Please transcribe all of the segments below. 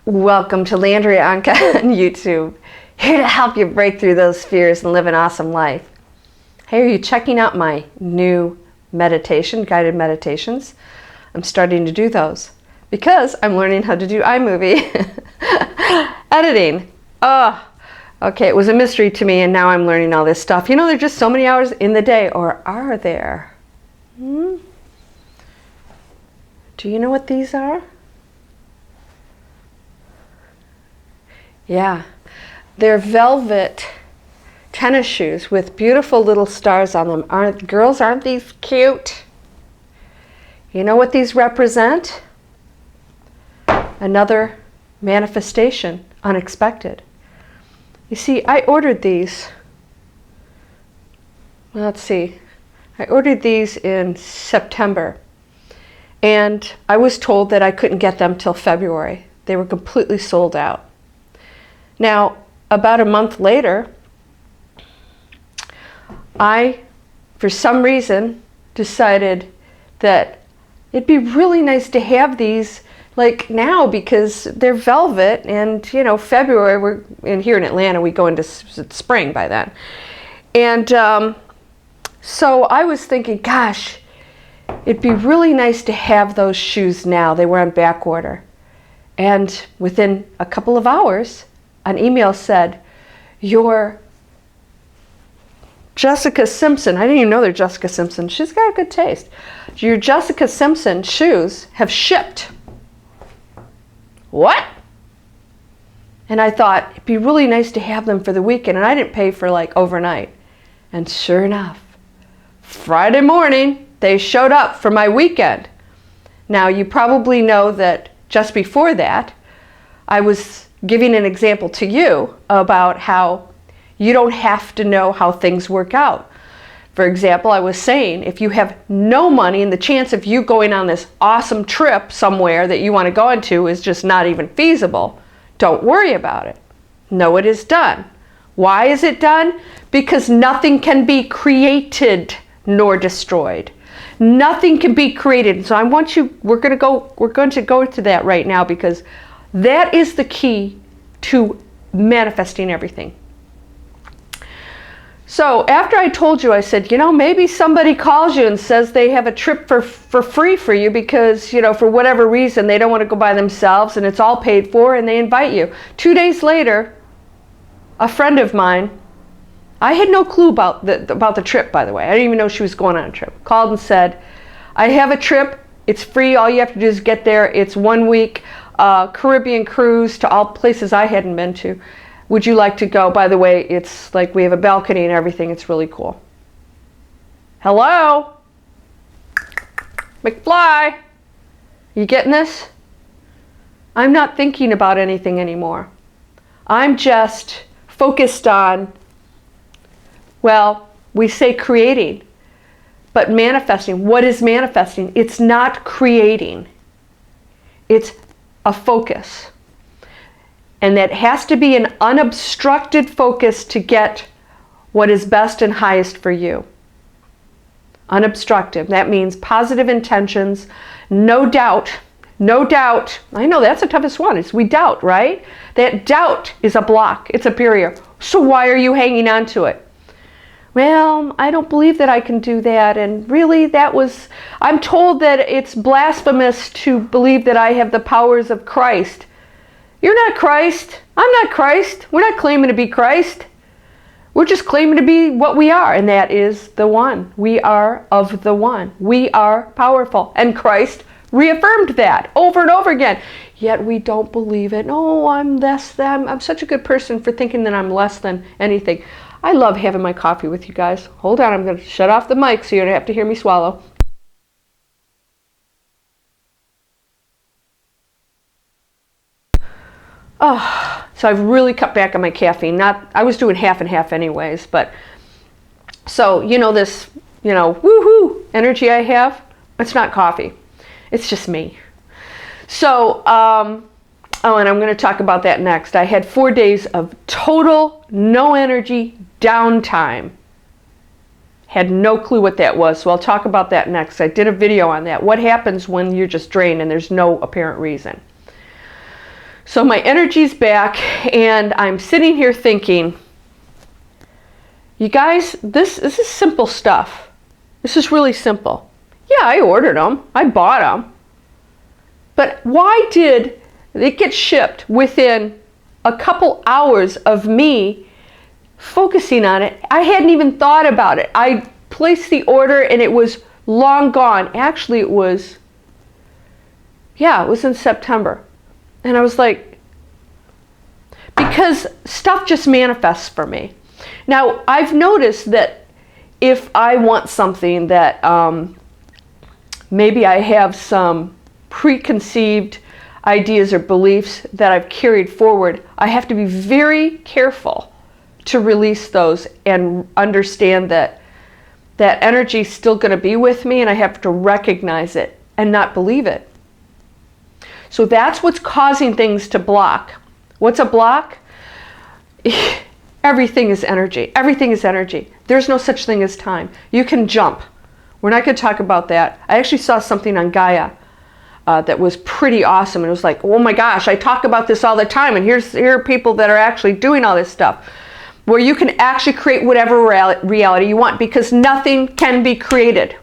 Welcome to Landria Anka on YouTube. Here to help you break through those fears and live an awesome life. Hey, are you checking out my new meditation, guided meditations? I'm starting to do those because I'm learning how to do iMovie editing. Okay, it was a mystery to me and now I'm learning all this stuff. You know, there's just so many hours in the day, or are there? Do you know what these are? Yeah, they're velvet tennis shoes with beautiful little stars on them. Aren't these cute? You know what these represent? Another manifestation, unexpected. You see, I ordered these. Let's see. I ordered these in September. And I was told that I couldn't get them till February. They were completely sold out. Now, about a month later, I, for some reason, decided that it'd be really nice to have these like now because they're velvet and, you know, February, here in Atlanta, we go into spring by then. And so I was thinking, gosh, it'd be really nice to have those shoes now. They were on back order. And within a couple of hours, an email said, your Jessica Simpson, I didn't even know they're Jessica Simpson. She's got a good taste. Your Jessica Simpson shoes have shipped. What? And I thought, it'd be really nice to have them for the weekend. And I didn't pay for like overnight. And sure enough, Friday morning, they showed up for my weekend. Now, you probably know that just before that, I was giving an example to you about how you don't have to know how things work out. For example, I was saying if you have no money and the chance of you going on this awesome trip somewhere that you want to go into is just not even feasible, don't worry about it. Know it is done. Why is it done? Because nothing can be created nor destroyed. Nothing can be created. So we're going to go to that right now because that is the key to manifesting everything. So after I told you, I said, you know, maybe somebody calls you and says they have a trip for free for you because, you know, for whatever reason, they don't want to go by themselves and it's all paid for and they invite you. 2 days later, a friend of mine, I had no clue about the trip, by the way. I didn't even know she was going on a trip. Called and said, I have a trip. It's free. All you have to do is get there. It's 1 week. Caribbean cruise to all places I hadn't been to. Would you like to go? By the way, it's like we have a balcony and everything. It's really cool. Hello? McFly? You getting this? I'm not thinking about anything anymore. I'm just focused on, well, we say creating, but manifesting. What is manifesting? It's not creating. It's a focus. And that has to be an unobstructed focus to get what is best and highest for you. Unobstructed. That means positive intentions, no doubt. No doubt. I know that's the toughest one. We doubt, right? That doubt is a block. It's a barrier. So why are you hanging on to it? Well, I don't believe that I can do that. And really, I'm told that it's blasphemous to believe that I have the powers of Christ. You're not Christ. I'm not Christ. We're not claiming to be Christ. We're just claiming to be what we are, and that is the one. We are of the one. We are powerful. And Christ reaffirmed that over and over again. Yet we don't believe it. Oh, I'm less than. I'm such a good person for thinking that I'm less than anything. I love having my coffee with you guys. Hold on, I'm going to shut off the mic so you don't have to hear me swallow. Oh, so I've really cut back on my caffeine. I was doing half and half anyways, but so you know this, you know, woohoo energy I have. It's not coffee. It's just me. So, and I'm going to talk about that next. I had 4 days of total no energy downtime. Had no clue what that was, so I'll talk about that next. I did a video on that. What happens when you're just drained and there's no apparent reason? So my energy's back, and I'm sitting here thinking, you guys, this is simple stuff. This is really simple. Yeah, I ordered them. I bought them. But why did it get shipped within a couple hours of me focusing on it? I hadn't even thought about it. I placed the order and it was long gone. Actually, it was in September. And I was like, because stuff just manifests for me. Now, I've noticed that if I want something that maybe I have some preconceived ideas or beliefs that I've carried forward, I have to be very careful to release those and understand that that energy is still going to be with me, and I have to recognize it and not believe it. So that's what's causing things to block. What's a block? Everything is energy. Everything is energy. There's no such thing as time. You can jump. We're not going to talk about that. I actually saw something on Gaia that was pretty awesome. And it was like, oh my gosh, I talk about this all the time. And here are people that are actually doing all this stuff, where you can actually create whatever reality you want, because nothing can be created.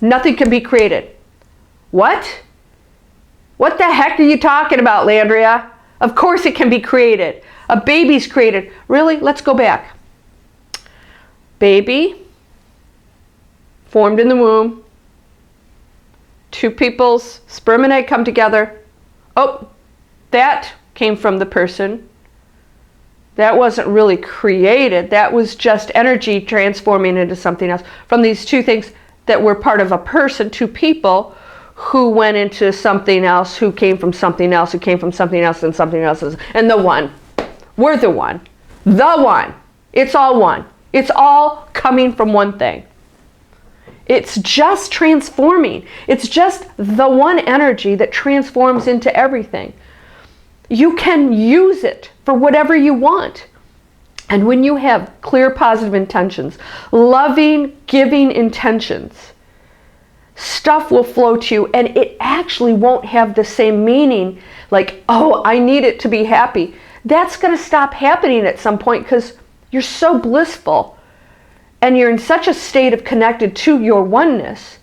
Nothing can be created. What? What the heck are you talking about, Landria? Of course it can be created. A baby's created. Really? Let's go back. Baby, formed in the womb. Two people's sperm and egg come together. Oh, that came from the person. That wasn't really created. That was just energy transforming into something else. From these two things that were part of a person, two people who went into something else, who came from something else, who came from something else and something else. And the one. We're the one. The one. It's all one. It's all coming from one thing. It's just transforming. It's just the one energy that transforms into everything. You can use it for whatever you want. And when you have clear, positive intentions, loving, giving intentions, stuff will flow to you, and it actually won't have the same meaning like, oh, I need it to be happy. That's going to stop happening at some point because you're so blissful and you're in such a state of connected to your oneness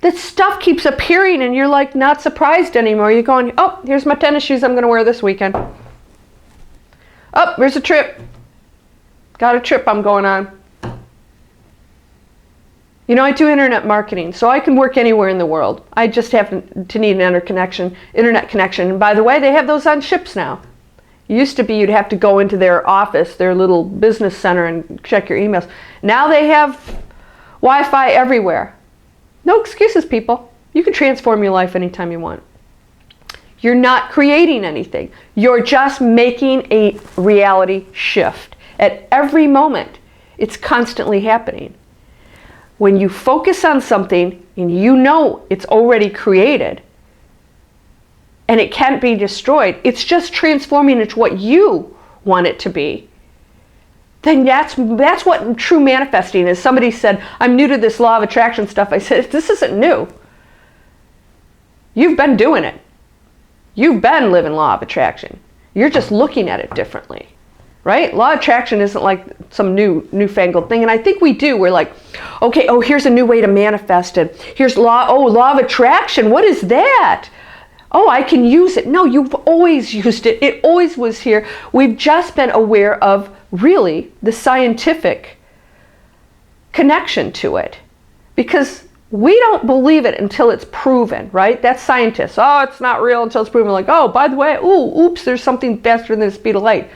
that stuff keeps appearing and you're like not surprised anymore. You're going, oh, here's my tennis shoes I'm going to wear this weekend. Oh, here's a trip. Got a trip I'm going on. You know, I do internet marketing, so I can work anywhere in the world. I just have to need an internet connection. And by the way, they have those on ships now. It used to be you'd have to go into their office, their little business center, and check your emails. Now they have Wi-Fi everywhere. No excuses, people. You can transform your life anytime you want. You're not creating anything. You're just making a reality shift. At every moment, it's constantly happening. When you focus on something and you know it's already created and it can't be destroyed, it's just transforming into what you want it to be, then that's what true manifesting is. Somebody said, I'm new to this law of attraction stuff. I said, this isn't new. You've been doing it. You've been living law of attraction. You're just looking at it differently. Right? Law of attraction isn't like some newfangled thing. And I think we do. We're like, okay, oh, here's a new way to manifest it. Here's law of attraction. What is that? Oh, I can use it. No, you've always used it. It always was here. We've just been aware of really the scientific connection to it. Because we don't believe it until it's proven, right? That's scientists. Oh, it's not real until it's proven. Like, oh, by the way, oops, there's something faster than the speed of light.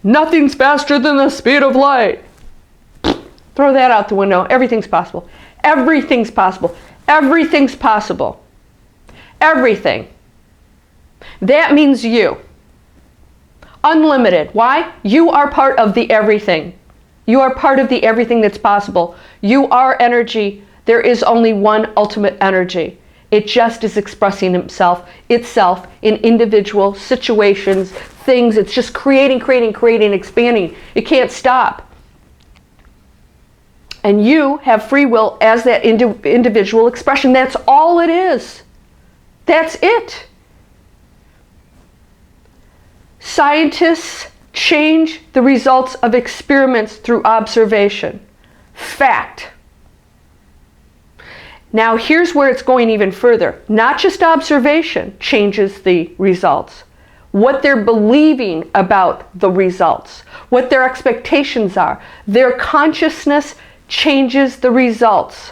Nothing's faster than the speed of light. Throw that out the window. Everything's possible. Everything's possible. Everything's possible. Everything. That means you. Unlimited. Why? You are part of the everything. You are part of the everything that's possible. You are energy. There is only one ultimate energy. It just is expressing itself in individual situations, things. It's just creating, expanding. It can't stop. And you have free will as that individual expression. That's all it is. That's it. Scientists change the results of experiments through observation. Fact. Now here's where it's going even further. Not just observation changes the results. What they're believing about the results, what their expectations are. Their consciousness changes the results.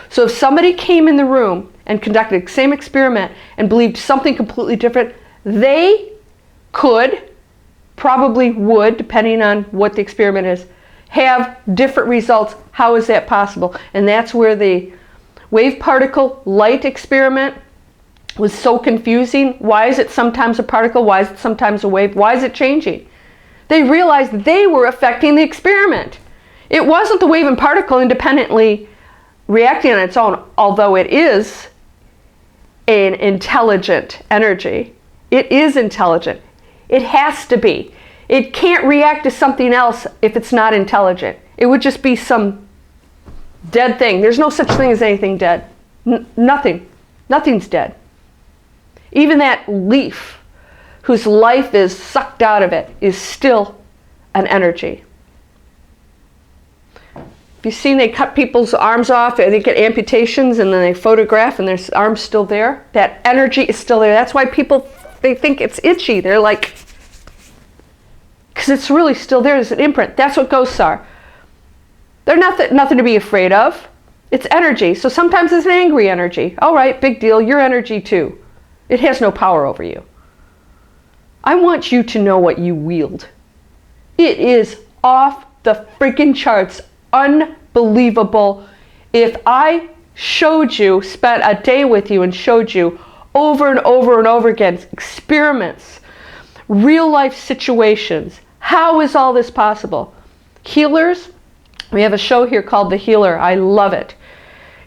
So if somebody came in the room and conducted the same experiment and believed something completely different, they could, probably would, depending on what the experiment is, have different results. How is that possible? And that's where the wave particle light experiment was so confusing. Why is it sometimes a particle? Why is it sometimes a wave? Why is it changing? They realized they were affecting the experiment. It wasn't the wave and particle independently reacting on its own, although it is an intelligent energy. It is intelligent. It has to be. It can't react to something else if it's not intelligent. It would just be some dead thing. There's no such thing as anything dead. Nothing. Nothing's dead. Even that leaf whose life is sucked out of it is still an energy. Have you seen they cut people's arms off, they get amputations and then they photograph and their arm's still there? That energy is still there. That's why people, they think it's itchy. They're like, because it's really still there. There's an imprint. That's what ghosts are. They're nothing to be afraid of. It's energy. So sometimes it's an angry energy. All right, big deal. Your energy too. It has no power over you. I want you to know what you wield. It is off the freaking charts. Unbelievable. If I showed you, spent a day with you and showed you over and over and over again experiments, real life situations, how is all this possible? Healers, we have a show here called The Healer. I love it.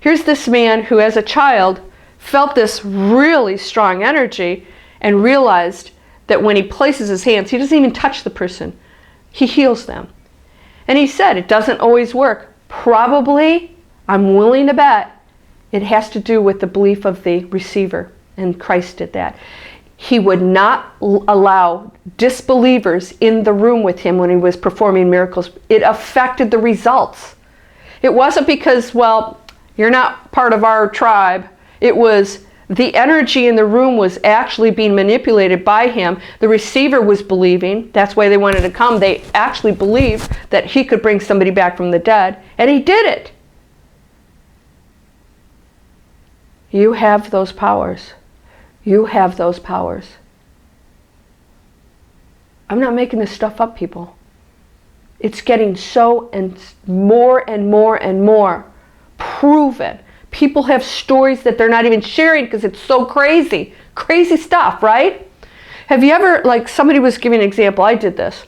Here's this man who as a child felt this really strong energy and realized that when he places his hands, he doesn't even touch the person. He heals them. And he said it doesn't always work. Probably, I'm willing to bet, it has to do with the belief of the receiver. And Christ did that. He would not allow disbelievers in the room with him when he was performing miracles. It affected the results. It wasn't because, well, you're not part of our tribe. It was the energy in the room was actually being manipulated by him. The receiver was believing. That's why they wanted to come. They actually believed that he could bring somebody back from the dead. And he did it. You have those powers. You have those powers. I'm not making this stuff up, people. It's getting so and more and more and more proven. People have stories that they're not even sharing because it's so crazy. Crazy stuff, right? Have you ever, like somebody was giving an example, I did this.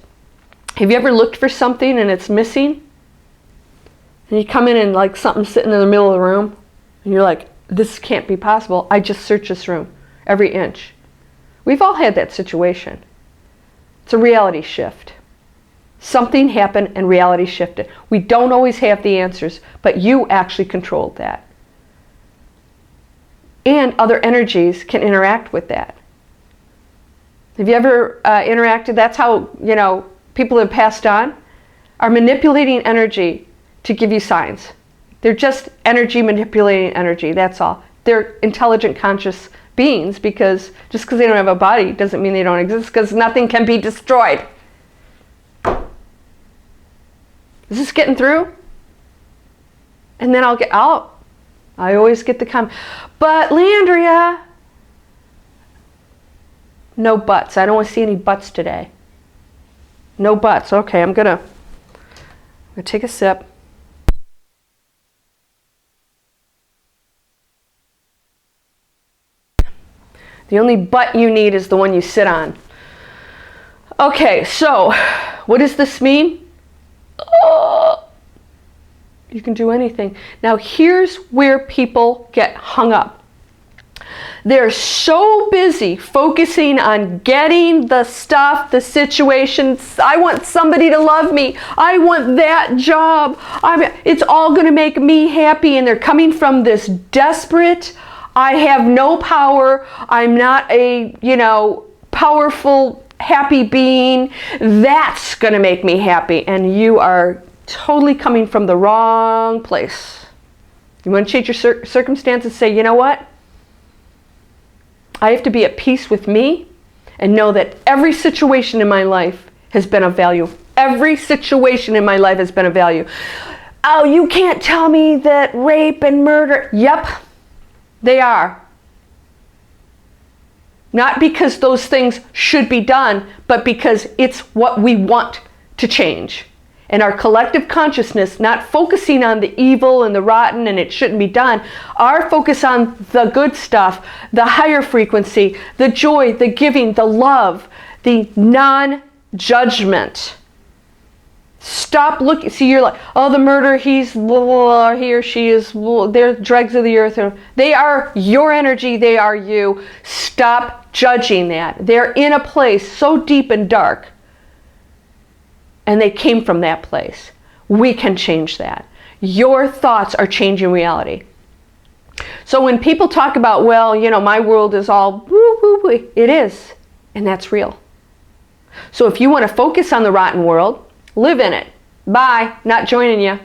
Have you ever looked for something and it's missing? And you come in and like something's sitting in the middle of the room and you're like, this can't be possible. I just searched this room every inch. We've all had that situation. It's a reality shift. Something happened and reality shifted. We don't always have the answers, but you actually controlled that. And other energies can interact with that. Have you ever interacted? That's how, people that have passed on are manipulating energy to give you signs. They're just energy manipulating energy, that's all. They're intelligent, conscious beings because just because they don't have a body doesn't mean they don't exist because nothing can be destroyed. Is this getting through? And then I'll get out. I always get the comment, but Landria, no buts. I don't want to see any buts today. No buts. Okay, I'm gonna take a sip. The only butt you need is the one you sit on. Okay, so what does this mean? You can do anything. Now here's where people get hung up. They're so busy focusing on getting the stuff, the situations. I want somebody to love me. I want that job. It's all going to make me happy. And they're coming from this desperate, I have no power. I'm not a, powerful happy being. That's going to make me happy. And you are totally coming from the wrong place. You want to change your circumstances? Say, you know what? I have to be at peace with me and know that every situation in my life has been of value. Every situation in my life has been of value. Oh, you can't tell me that rape and murder. Yep, they are. Not because those things should be done, but because it's what we want to change. And our collective consciousness, not focusing on the evil and the rotten and it shouldn't be done, our focus on the good stuff, the higher frequency, the joy, the giving, the love, the non-judgment. Stop looking. See, you're like, oh, the murder, he's blah, he or she is, blah, they're dregs of the earth. They are your energy. They are you. Stop judging that. They're in a place so deep and dark. And they came from that place. We can change that. Your thoughts are changing reality. So when people talk about, well, you know, my world is all woo, woo, woo, it is. And that's real. So if you want to focus on the rotten world, live in it. Bye. Not joining you.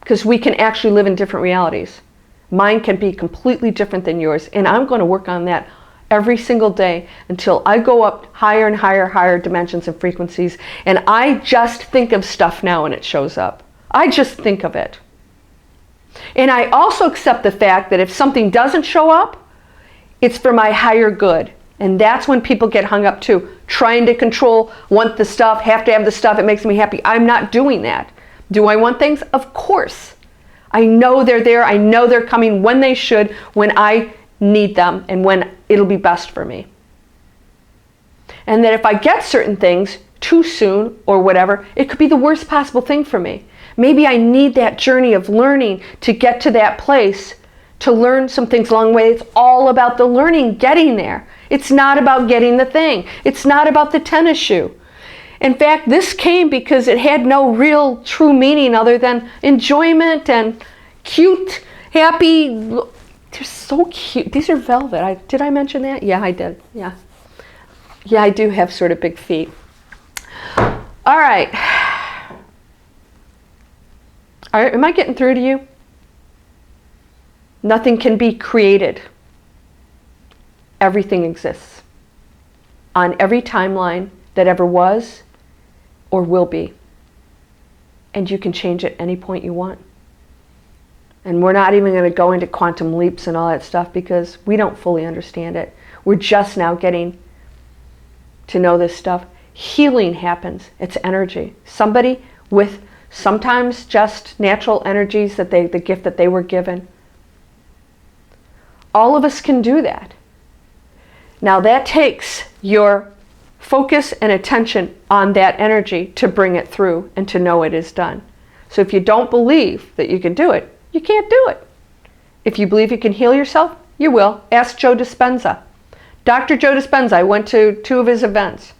Because we can actually live in different realities. Mine can be completely different than yours. And I'm going to work on that every single day until I go up higher and higher dimensions and frequencies. And I just think of stuff now and it shows up. I just think of it. And I also accept the fact that if something doesn't show up, it's for my higher good. And that's when people get hung up too. Trying to control, want the stuff, have to have the stuff, it makes me happy. I'm not doing that. Do I want things? Of course. I know they're there. I know they're coming when they should, when I need them, and when it'll be best for me. And that if I get certain things too soon or whatever, it could be the worst possible thing for me. Maybe I need that journey of learning to get to that place, to learn some things along the way. It's all about the learning, getting there. It's not about getting the thing. It's not about the tennis shoe. In fact, this came because it had no real true meaning other than enjoyment and cute, happy. They're so cute. These are velvet. Did I mention that? Yeah, I did. Yeah. Yeah, I do have sort of big feet. All right. Am I getting through to you? Nothing can be created. Everything exists on every timeline that ever was or will be. And you can change at any point you want. And we're not even going to go into quantum leaps and all that stuff because we don't fully understand it. We're just now getting to know this stuff. Healing happens. It's energy. Somebody with sometimes just natural energies, that the gift that they were given. All of us can do that. Now that takes your focus and attention on that energy to bring it through and to know it is done. So if you don't believe that you can do it, you can't do it. If you believe you can heal yourself, you will. Ask Joe Dispenza. Dr. Joe Dispenza, I went to 2 of his events.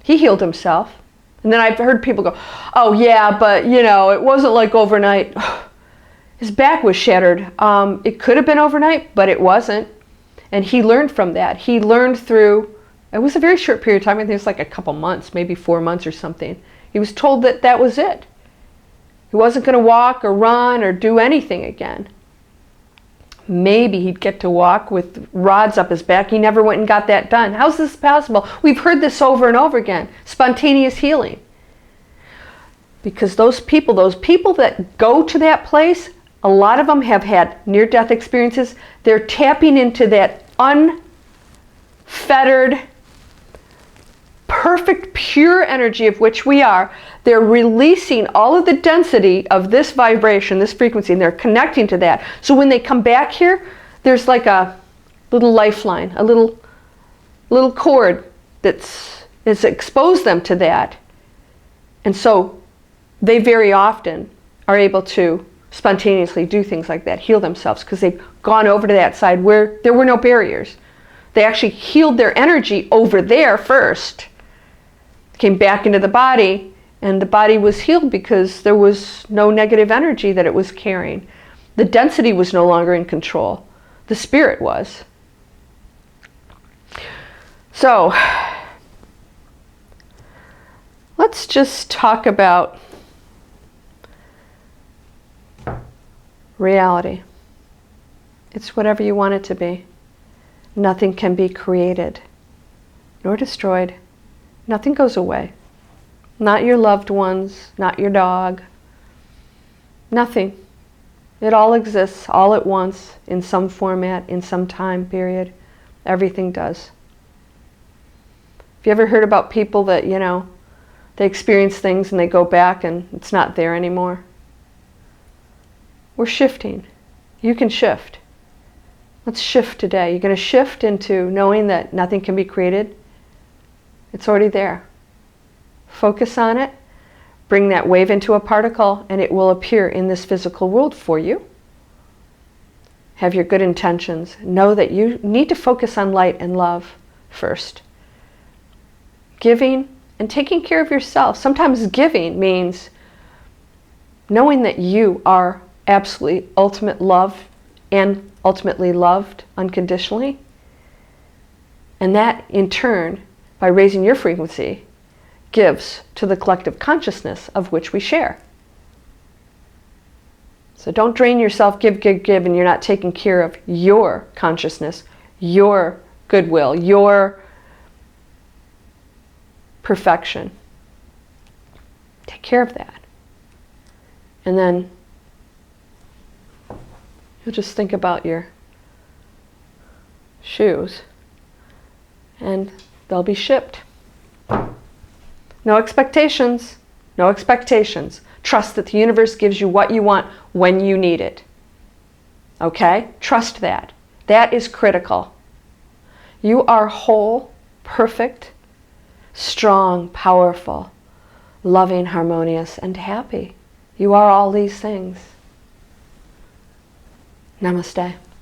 He healed himself. And then I've heard people go, oh yeah, but you know, it wasn't like overnight. His back was shattered. It could have been overnight, but it wasn't. And he learned from that. He learned through, it was a very short period of time. I think it was like a couple months, maybe 4 months or something. He was told that that was it. He wasn't going to walk or run or do anything again. Maybe he'd get to walk with rods up his back. He never went and got that done. How's this possible? We've heard this over and over again. Spontaneous healing. Because those people that go to that place, a lot of them have had near-death experiences. They're tapping into that unfettered, perfect, pure energy of which we are. They're releasing all of the density of this vibration, this frequency, and they're connecting to that. So when they come back here, there's like a little lifeline, a little cord that's exposed them to that. And so they very often are able to spontaneously do things like that, heal themselves, because they've gone over to that side where there were no barriers. They actually healed their energy over there first, came back into the body, and the body was healed because there was no negative energy that it was carrying. The density was no longer in control. The spirit was. So, let's just talk about reality. It's whatever you want it to be. Nothing can be created nor destroyed. Nothing goes away. Not your loved ones, not your dog. Nothing. It all exists all at once in some format, in some time period. Everything does. Have you ever heard about people that, they experience things and they go back and it's not there anymore? We're shifting. You can shift. Let's shift today. You're going to shift into knowing that nothing can be created. It's already there. Focus on it. Bring that wave into a particle and it will appear in this physical world for you. Have your good intentions. Know that you need to focus on light and love first. Giving and taking care of yourself. Sometimes giving means knowing that you are absolutely ultimate love and ultimately loved unconditionally. And that in turn, by raising your frequency, gives to the collective consciousness of which we share. So don't drain yourself, give, and you're not taking care of your consciousness, your goodwill, your perfection. Take care of that. And then you'll just think about your shoes and they'll be shipped. No expectations. No expectations. Trust that the universe gives you what you want when you need it. Okay? Trust that. That is critical. You are whole, perfect, strong, powerful, loving, harmonious, and happy. You are all these things. Namaste.